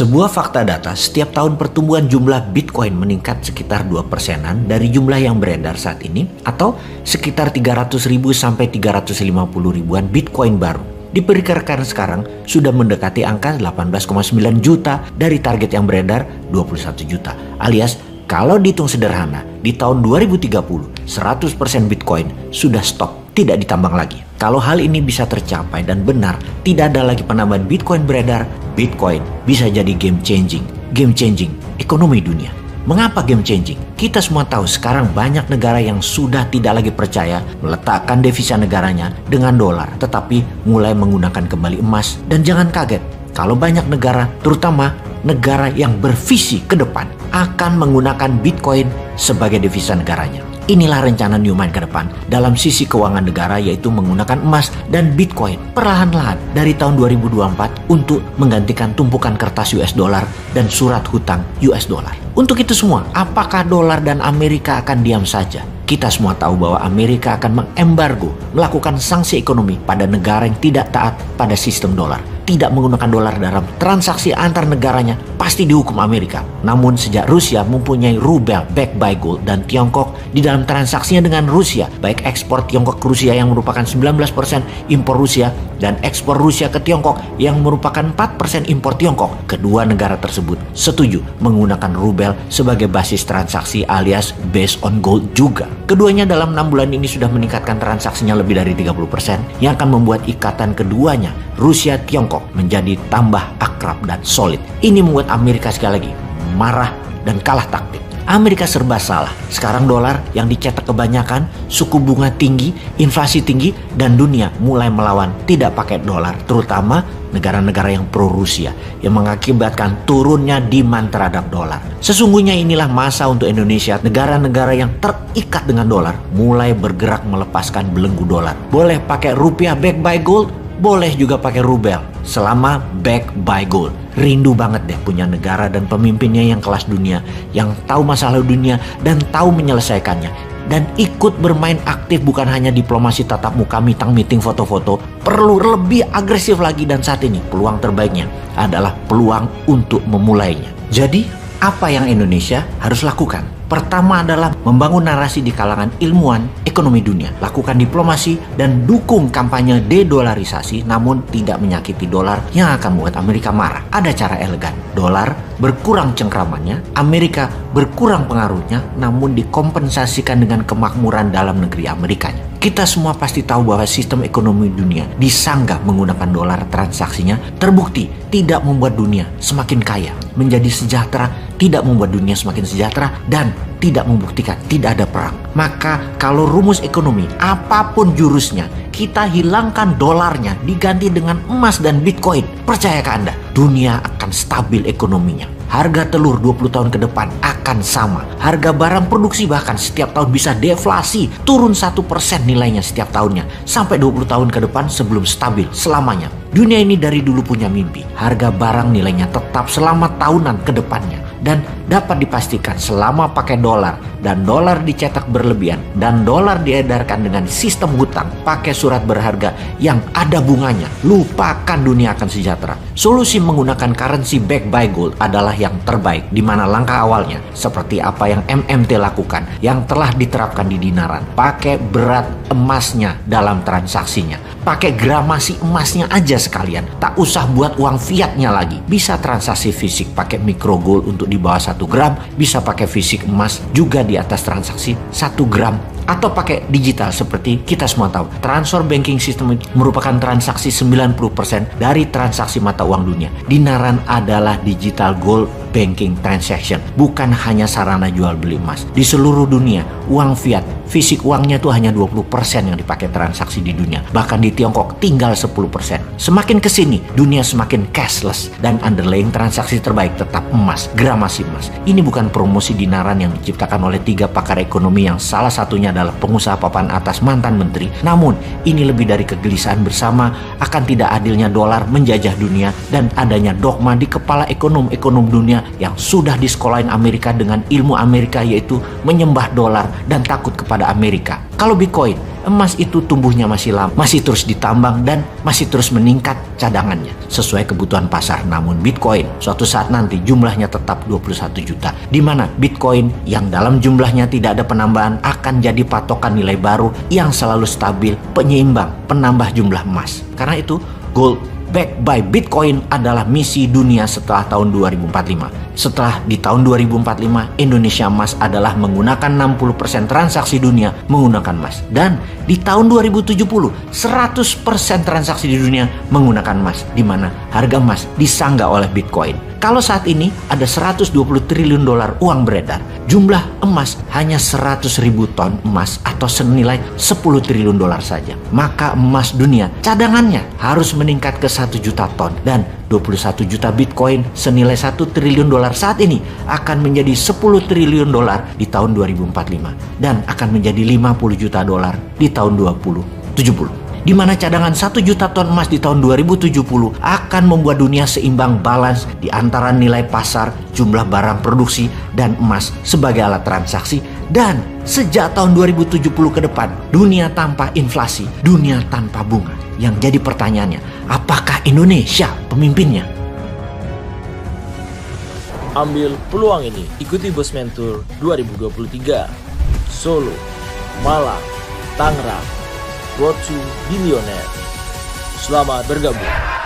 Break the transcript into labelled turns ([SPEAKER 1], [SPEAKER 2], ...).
[SPEAKER 1] Sebuah fakta data, setiap tahun pertumbuhan jumlah Bitcoin meningkat sekitar 2%-an dari jumlah yang beredar saat ini, atau sekitar 300.000 sampai 350 ribuan Bitcoin baru. Diperkirakan sekarang sudah mendekati angka 18,9 juta dari target yang beredar 21 juta. Alias, kalau dihitung sederhana, di tahun 2030, 100% Bitcoin sudah stop, tidak ditambang lagi. Kalau hal ini bisa tercapai dan benar, tidak ada lagi penambahan Bitcoin beredar, Bitcoin bisa jadi game changing ekonomi dunia. Mengapa game changing? Kita semua tahu sekarang banyak negara yang sudah tidak lagi percaya meletakkan devisa negaranya dengan dolar, tetapi mulai menggunakan kembali emas. Dan jangan kaget, kalau banyak negara, terutama negara yang bervisi ke depan, akan menggunakan Bitcoin sebagai devisa negaranya. Inilah rencana Newmind ke depan dalam sisi keuangan negara, yaitu menggunakan emas dan Bitcoin perlahan-lahan dari tahun 2024 untuk menggantikan tumpukan kertas US dollar dan surat hutang US dollar. Untuk itu semua, apakah dolar dan Amerika akan diam saja? Kita semua tahu bahwa Amerika akan mengembargo, melakukan sanksi ekonomi pada negara yang tidak taat pada sistem dolar. Tidak menggunakan dolar dalam transaksi antar negaranya pasti dihukum Amerika. Namun sejak Rusia mempunyai rubel backed by gold dan Tiongkok di dalam transaksinya dengan Rusia, baik ekspor Tiongkok ke Rusia yang merupakan 19% impor Rusia dan ekspor Rusia ke Tiongkok yang merupakan 4% impor Tiongkok, kedua negara tersebut setuju menggunakan rubel sebagai basis transaksi alias based on gold juga. Keduanya dalam 6 bulan ini sudah meningkatkan transaksinya lebih dari 30% yang akan membuat ikatan keduanya Rusia-Tiongkok menjadi tambah akrab dan solid. Ini membuat Amerika sekali lagi marah dan kalah taktik. Amerika serba salah. Sekarang dolar yang dicetak kebanyakan, suku bunga tinggi, inflasi tinggi, dan dunia mulai melawan tidak pakai dolar, terutama negara-negara yang pro-Rusia yang mengakibatkan turunnya demand terhadap dolar. Sesungguhnya inilah masa untuk Indonesia, negara-negara yang terikat dengan dolar mulai bergerak melepaskan belenggu dolar. Boleh pakai rupiah backed by gold, boleh juga pakai rubel selama backed by gold. Rindu banget deh punya negara dan pemimpinnya yang kelas dunia, yang tahu masalah dunia dan tahu menyelesaikannya, dan ikut bermain aktif, bukan hanya diplomasi tatap muka, meeting foto-foto. Perlu lebih agresif lagi, dan saat ini peluang terbaiknya adalah peluang untuk memulainya. Jadi apa yang Indonesia harus lakukan? Pertama adalah membangun narasi di kalangan ilmuwan ekonomi dunia. Lakukan diplomasi dan dukung kampanye dedolarisasi, namun tidak menyakiti dolar yang akan membuat Amerika marah. Ada cara elegan. Dolar berkurang cengkramannya, Amerika berkurang pengaruhnya, namun dikompensasikan dengan kemakmuran dalam negeri Amerikanya. Kita semua pasti tahu bahwa sistem ekonomi dunia disanggah menggunakan dolar transaksinya, terbukti tidak membuat dunia semakin kaya, menjadi sejahtera, tidak membuat dunia semakin sejahtera, dan tidak membuktikan tidak ada perang. Maka kalau rumus ekonomi apapun jurusnya, kita hilangkan dolarnya diganti dengan emas dan Bitcoin, percayakah Anda, dunia akan stabil ekonominya. Harga telur 20 tahun ke depan akan sama. Harga barang produksi bahkan setiap tahun bisa deflasi, turun 1% nilainya setiap tahunnya, sampai 20 tahun ke depan sebelum stabil selamanya. Dunia ini dari dulu punya mimpi. Harga barang nilainya tetap selama tahunan ke depannya. Dan dapat dipastikan selama pakai dolar dan dolar dicetak berlebihan dan dolar diedarkan dengan sistem hutang pakai surat berharga yang ada bunganya, lupakan dunia akan sejahtera. Solusi menggunakan currency backed by gold adalah yang terbaik, di mana langkah awalnya seperti apa yang MMT lakukan yang telah diterapkan di dinaran. Pakai berat emasnya dalam transaksinya, pakai gramasi emasnya aja sekalian, tak usah buat uang fiatnya lagi. Bisa transaksi fisik pakai micro gold untuk di bawah 1 gram, bisa pakai fisik emas juga di atas transaksi 1 gram, atau pakai digital seperti kita semua tahu. Transfer banking system merupakan transaksi 90% dari transaksi mata uang dunia. Dinaran adalah digital gold banking transaction, bukan hanya sarana jual beli emas. Di seluruh dunia, uang fiat, fisik uangnya itu hanya 20% yang dipakai transaksi di dunia. Bahkan di Tiongkok tinggal 10%. Semakin kesini, dunia semakin cashless, dan underlying transaksi terbaik tetap emas, gramasi emas. Ini bukan promosi dinaran yang diciptakan oleh 3 pakar ekonomi yang salah satunya adalah pengusaha papan atas mantan menteri. Namun, ini lebih dari kegelisahan bersama akan tidak adilnya dolar menjajah dunia dan adanya dogma di kepala ekonom-ekonom dunia yang sudah disekolahin Amerika dengan ilmu Amerika, yaitu menyembah dolar dan takut kepada Amerika. Kalau Bitcoin, emas itu tumbuhnya masih lama, masih terus ditambang dan masih terus meningkat cadangannya sesuai kebutuhan pasar. Namun Bitcoin suatu saat nanti jumlahnya tetap 21 juta, di mana Bitcoin yang dalam jumlahnya tidak ada penambahan akan jadi patokan nilai baru yang selalu stabil, penyeimbang, penambah jumlah emas. Karena itu gold backed by Bitcoin adalah misi dunia setelah tahun 2045. Setelah di tahun 2045, Indonesia Emas adalah menggunakan 60% transaksi dunia menggunakan emas. Dan di tahun 2070, 100% transaksi di dunia menggunakan emas, di mana harga emas disanggah oleh Bitcoin. Kalau saat ini ada 120 triliun dolar uang beredar, jumlah emas hanya 100.000 ton emas atau senilai 10 triliun dolar saja. Maka emas dunia cadangannya harus meningkat ke 1 juta ton, dan 21 juta Bitcoin senilai 1 triliun dolar saat ini akan menjadi 10 triliun dolar di tahun 2045 dan akan menjadi 50 juta dolar di tahun 2070. Di mana cadangan 1 juta ton emas di tahun 2070 akan membuat dunia seimbang, balance di antara nilai pasar, jumlah barang produksi, dan emas sebagai alat transaksi. Dan sejak tahun 2070 ke depan, dunia tanpa inflasi, dunia tanpa bunga. Yang jadi pertanyaannya, apakah Indonesia pemimpinnya?
[SPEAKER 2] Ambil peluang ini, ikuti Bos Mentor 2023, Solo, Malang, Tangerang, Road to Billionaire. Selamat bergabung.